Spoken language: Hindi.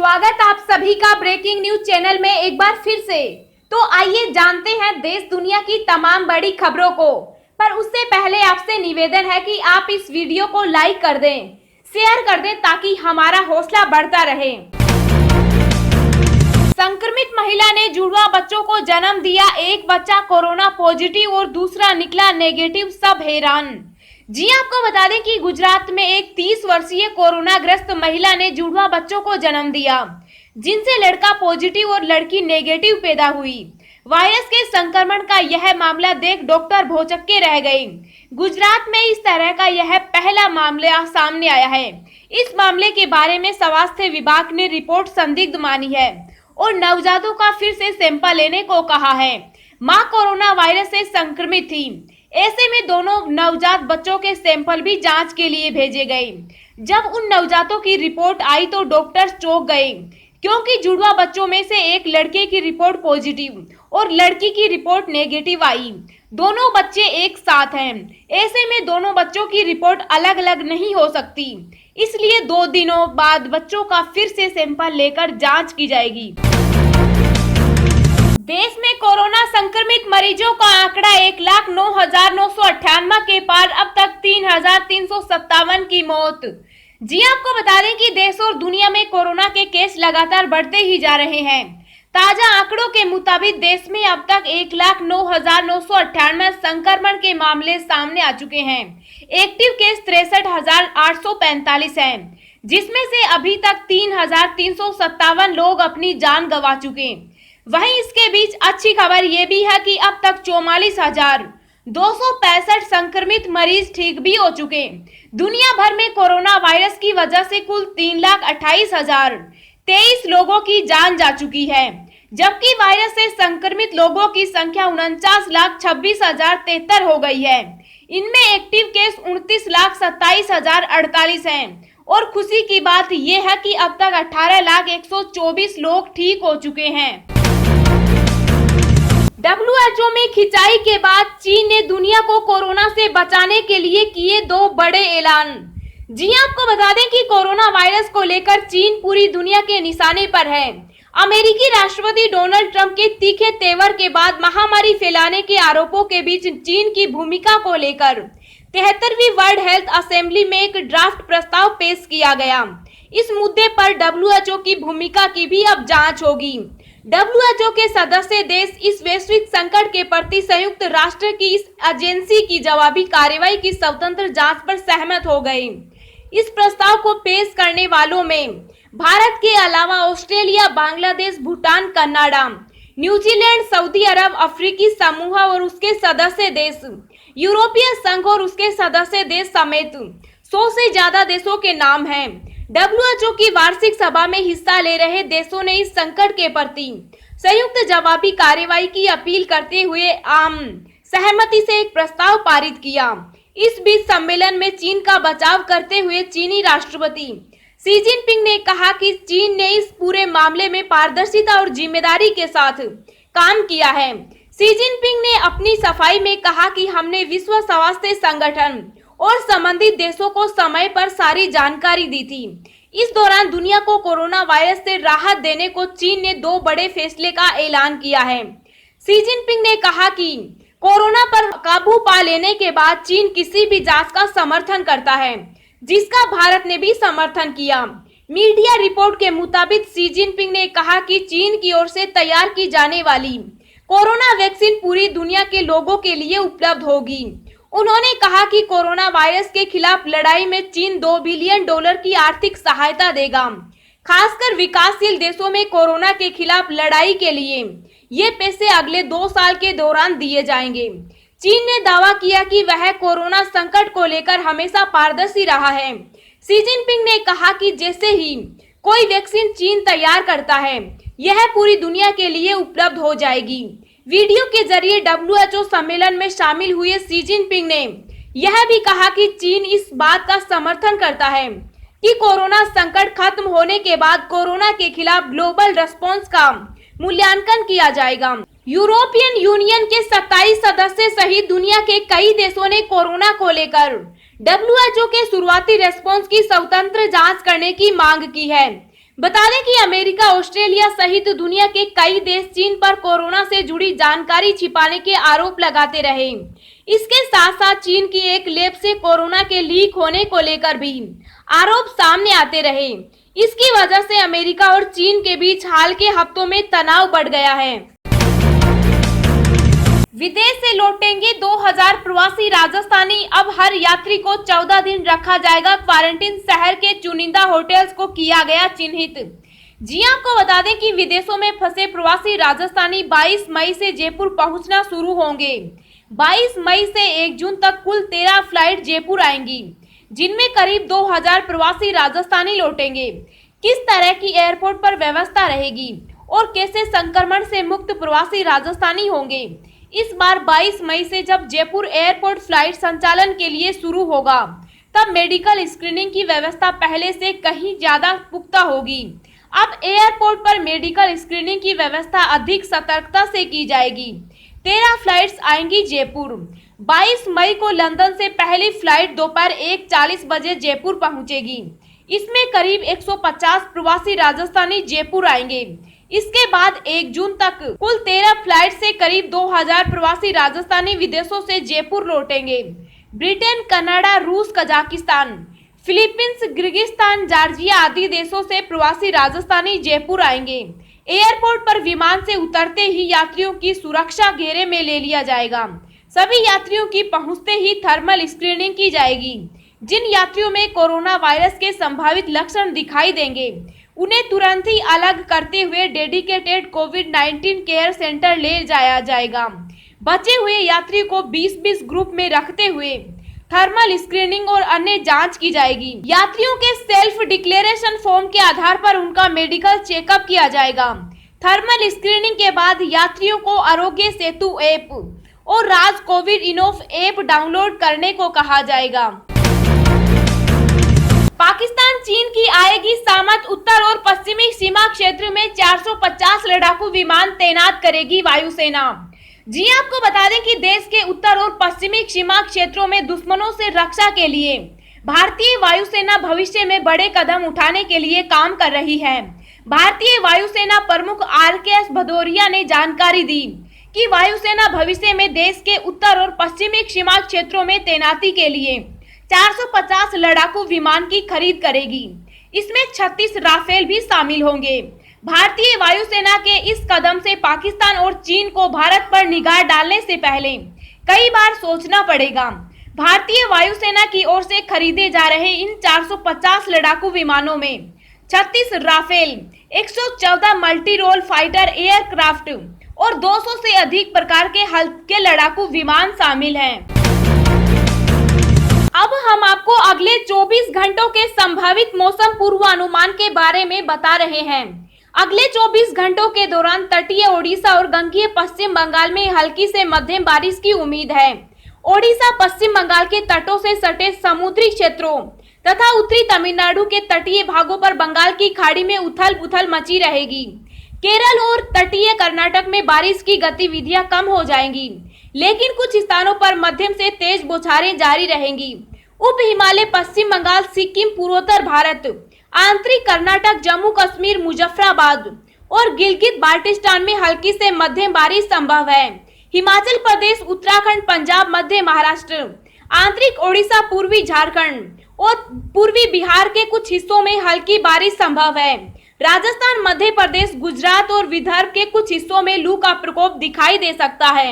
स्वागत आप सभी का ब्रेकिंग न्यूज चैनल में एक बार फिर से। तो आइए जानते हैं देश दुनिया की तमाम बड़ी खबरों को। पर उससे पहले आपसे निवेदन है कि आप इस वीडियो को लाइक कर दें, शेयर कर दें ताकि हमारा हौसला बढ़ता रहे। संक्रमित महिला ने जुड़वा बच्चों को जन्म दिया, एक बच्चा कोरोना पॉजिटिव और दूसरा निकला नेगेटिव, सब हैरान। जी आपको बता दें कि गुजरात में एक 30 वर्षीय कोरोना ग्रस्त महिला ने जुड़वा बच्चों को जन्म दिया, जिनसे लड़का पॉजिटिव और लड़की नेगेटिव पैदा हुई। वायरस के संक्रमण का यह मामला देख डॉक्टर भौचक्के रह गए। गुजरात में इस तरह का यह पहला मामला सामने आया है। इस मामले के बारे में स्वास्थ्य विभाग ने रिपोर्ट संदिग्ध मानी है और नवजातों का फिर से सैंपल लेने को कहा है। मां कोरोना वायरस से संक्रमित थी, ऐसे में दोनों नवजात बच्चों के सैंपल भी जांच के लिए भेजे गए। जब उन नवजातों की रिपोर्ट आई तो डॉक्टर चौंक गए, क्योंकि जुड़वा बच्चों में से एक लड़के की रिपोर्ट पॉजिटिव और लड़की की रिपोर्ट नेगेटिव आई। दोनों बच्चे एक साथ हैं, ऐसे में दोनों बच्चों की रिपोर्ट अलग अलग नहीं हो सकती, इसलिए 2 दिनों बाद बच्चों का फिर से सैंपल लेकर जांच की जाएगी। देश में कोरोना संक्रमित मरीजों का आंकड़ा 1,09,998 के पार, अब तक 3,357 की मौत। जी आपको बता दें कि देश और दुनिया में कोरोना के केस लगातार बढ़ते ही जा रहे हैं। ताजा आंकड़ों के मुताबिक देश में अब तक 1,09,998 संक्रमण के मामले सामने आ चुके हैं। एक्टिव केस 63,845 हैं, जिसमें से अभी तक 3,357 लोग अपनी जान गंवा चुके। वहीं इसके बीच अच्छी खबर ये भी है कि अब तक 44,265 संक्रमित मरीज ठीक भी हो चुके। दुनिया भर में कोरोना वायरस की वजह से कुल 3,28,023 लोगों की जान जा चुकी है, जबकि वायरस से संक्रमित लोगों की संख्या 49,26,073 हो गई है। इनमें एक्टिव केस 29,27,048 हैं और खुशी की बात यह है कि अब तक 18,124 लोग ठीक हो चुके हैं। WHO में खिंचाई के बाद चीन ने दुनिया को कोरोना से बचाने के लिए किए 2 बड़े ऐलान। जी आपको बता दें कि कोरोना वायरस को लेकर चीन पूरी दुनिया के निशाने पर है। अमेरिकी राष्ट्रपति डोनाल्ड ट्रंप के तीखे तेवर के बाद महामारी फैलाने के आरोपों के बीच चीन की भूमिका को लेकर 73वीं वर्ल्ड हेल्थ असेंबली में एक ड्राफ्ट प्रस्ताव पेश किया गया। इस मुद्दे पर WHO की भूमिका की भी अब जांच होगी। WHO के सदस्य देश इस वैश्विक संकट के प्रति संयुक्त राष्ट्र की इस एजेंसी की जवाबी कार्रवाई की स्वतंत्र जांच पर सहमत हो गए। इस प्रस्ताव को पेश करने वालों में भारत के अलावा Australia, Bangladesh, Bhutan, Canada, New Zealand, सऊदी अरब, अफ्रीकी समूह और उसके सदस्य देश, यूरोपीय संघ और उसके सदस्य देश समेत 100 से ज्यादा देशों के नाम हैं। WHO की वार्षिक सभा में हिस्सा ले रहे देशों ने इस संकट के प्रति संयुक्त जवाबी कार्रवाई की अपील करते हुए आम सहमति से एक प्रस्ताव पारित किया। इस बीच सम्मेलन में चीन का बचाव करते हुए चीनी राष्ट्रपति शी जिनपिंग ने कहा कि चीन ने इस पूरे मामले में पारदर्शिता और जिम्मेदारी के साथ काम किया है। शी जिनपिंग ने अपनी सफाई में कहा कि हमने विश्व स्वास्थ्य संगठन और संबंधित देशों को समय पर सारी जानकारी दी थी। इस दौरान दुनिया को कोरोना वायरस से राहत देने को चीन ने 2 बड़े फैसले का ऐलान किया है। शी जिनपिंग ने कहा कि कोरोना पर काबू पा लेने के बाद चीन किसी भी जांच का समर्थन करता है, जिसका भारत ने भी समर्थन किया। मीडिया रिपोर्ट के मुताबिक शी जिनपिंग ने कहा कि चीन की ओर से तैयार की जाने वाली कोरोना वैक्सीन पूरी दुनिया के लोगों के लिए उपलब्ध होगी। उन्होंने कहा कि कोरोना वायरस के खिलाफ लड़ाई में चीन $2 बिलियन की आर्थिक सहायता देगा, खासकर विकासशील देशों में कोरोना के खिलाफ लड़ाई के लिए। ये पैसे अगले 2 साल के दौरान दिए जाएंगे। चीन ने दावा किया कि वह कोरोना संकट को लेकर हमेशा पारदर्शी रहा है। शी जिनपिंग ने कहा कि जैसे ही कोई वैक्सीन चीन तैयार करता है, यह पूरी दुनिया के लिए उपलब्ध हो जाएगी। वीडियो के जरिए WHO सम्मेलन में शामिल हुए शी जिनपिंग ने यह भी कहा कि चीन इस बात का समर्थन करता है कि कोरोना संकट खत्म होने के बाद कोरोना के खिलाफ ग्लोबल रिस्पांस का मूल्यांकन किया जाएगा। यूरोपियन यूनियन के 27 सदस्य सहित दुनिया के कई देशों ने कोरोना को लेकर WHO के शुरुआती रिस्पांस की स्वतंत्र जांच करने की मांग की है। बता दें कि अमेरिका, ऑस्ट्रेलिया सहित दुनिया के कई देश चीन पर कोरोना से जुड़ी जानकारी छिपाने के आरोप लगाते रहे। इसके साथ साथ चीन की एक लैब से कोरोना के लीक होने को लेकर भी आरोप सामने आते रहे। इसकी वजह से अमेरिका और चीन के बीच हाल के हफ्तों में तनाव बढ़ गया है। विदेश से लौटेंगे 2000 प्रवासी राजस्थानी। अब हर यात्री को 14 दिन रखा जाएगा क्वारंटीन। शहर के चुनिंदा होटल्स को किया गया चिन्हित। जी आपको बता दें कि विदेशों में फंसे प्रवासी राजस्थानी 22 मई से जयपुर पहुंचना शुरू होंगे। 22 मई से 1 जून तक कुल 13 फ्लाइट जयपुर आएंगी, जिनमें करीब 2000 प्रवासी राजस्थानी लौटेंगे। किस तरह की एयरपोर्ट पर व्यवस्था रहेगी और कैसे संक्रमण से मुक्त प्रवासी राजस्थानी होंगे, इस बार 22 मई से जब जयपुर एयरपोर्ट फ्लाइट संचालन के लिए शुरू होगा, तब मेडिकल स्क्रीनिंग की व्यवस्था पहले से कहीं ज्यादा पुख्ता होगी। अब एयरपोर्ट पर मेडिकल स्क्रीनिंग की व्यवस्था अधिक सतर्कता से की जाएगी। 13 फ्लाइट्स आएंगी जयपुर। 22 मई को लंदन से पहली फ्लाइट दोपहर 1:40 बजे जयपुर पहुंचेगी। इसमें करीब 150 प्रवासी राजस्थानी जयपुर आएंगे। इसके बाद 1 जून तक कुल 13 फ्लाइट से करीब 2000 प्रवासी राजस्थानी विदेशों से जयपुर लौटेंगे। ब्रिटेन, कनाडा, रूस, कजाकिस्तान, फिलीपींस, किर्गिस्तान, जॉर्जिया आदि देशों से प्रवासी राजस्थानी जयपुर आएंगे। एयरपोर्ट पर विमान से उतरते ही यात्रियों की सुरक्षा घेरे में ले लिया जाएगा। सभी यात्रियों की पहुंचते ही थर्मल स्क्रीनिंग की जाएगी। जिन यात्रियों में कोरोना वायरस के संभावित लक्षण दिखाई देंगे, उन्हें तुरंत ही अलग करते हुए डेडिकेटेड कोविड-19 केयर सेंटर ले जाया जाएगा। बचे हुए यात्री को 20-20 ग्रुप में रखते हुए थर्मल स्क्रीनिंग और अन्य जांच की जाएगी। यात्रियों के सेल्फ डिक्लेरेशन फॉर्म के आधार पर उनका मेडिकल चेकअप किया जाएगा। थर्मल स्क्रीनिंग के बाद यात्रियों को आरोग्य सेतु ऐप और राज कोविड इनोफ ऐप डाउनलोड करने को कहा जाएगा। पाकिस्तान चीन की आएगी सामत। उत्तर और पश्चिमी सीमा क्षेत्र में 450 लड़ाकू विमान तैनात करेगी वायुसेना। जी आपको बता दें कि देश के उत्तर और पश्चिमी सीमा क्षेत्रों में दुश्मनों से रक्षा के लिए भारतीय वायुसेना भविष्य में बड़े कदम उठाने के लिए काम कर रही है। भारतीय वायुसेना प्रमुख RKS भदौरिया ने जानकारी दी कि वायुसेना भविष्य में देश के उत्तर और पश्चिमी सीमा क्षेत्रों में तैनाती के लिए 450 लड़ाकू विमान की खरीद करेगी। इसमें 36 राफेल भी शामिल होंगे। भारतीय वायुसेना के इस कदम से पाकिस्तान और चीन को भारत पर निगाह डालने से पहले कई बार सोचना पड़ेगा। भारतीय वायुसेना की ओर से खरीदे जा रहे इन 450 लड़ाकू विमानों में 36 Rafale, 114 multi role fighter aircraft और 200 से अधिक प्रकार के हल्के लड़ाकू विमान शामिल हैं। अब हम आपको अगले 24 घंटों के संभावित मौसम पूर्वानुमान के बारे में बता रहे हैं। अगले 24 घंटों के दौरान तटीय ओडिशा और गंगीय पश्चिम बंगाल में हल्की से मध्यम बारिश की उम्मीद है। ओडिशा, पश्चिम बंगाल के तटों से सटे समुद्री क्षेत्रों तथा उत्तरी तमिलनाडु के तटीय भागों पर बंगाल की खाड़ी में उथल-पुथल मची रहेगी। केरल और तटीय कर्नाटक में बारिश की गतिविधियां कम हो जाएंगी, लेकिन कुछ स्थानों पर मध्यम से तेज बौछारें जारी रहेंगी। उप हिमालय, पश्चिम बंगाल, सिक्किम, पूर्वोत्तर भारत, आंतरिक कर्नाटक, जम्मू कश्मीर, मुजफ्फराबाद और गिलगित बाल्टिस्तान में हल्की से मध्यम बारिश संभव है। हिमाचल प्रदेश, उत्तराखंड, पंजाब, मध्य महाराष्ट्र, आंतरिक ओडिशा, पूर्वी झारखंड और पूर्वी बिहार के कुछ हिस्सों में हल्की बारिश संभव है। राजस्थान, मध्य प्रदेश, गुजरात और विदर्भ के कुछ हिस्सों में लू का प्रकोप दिखाई दे सकता है।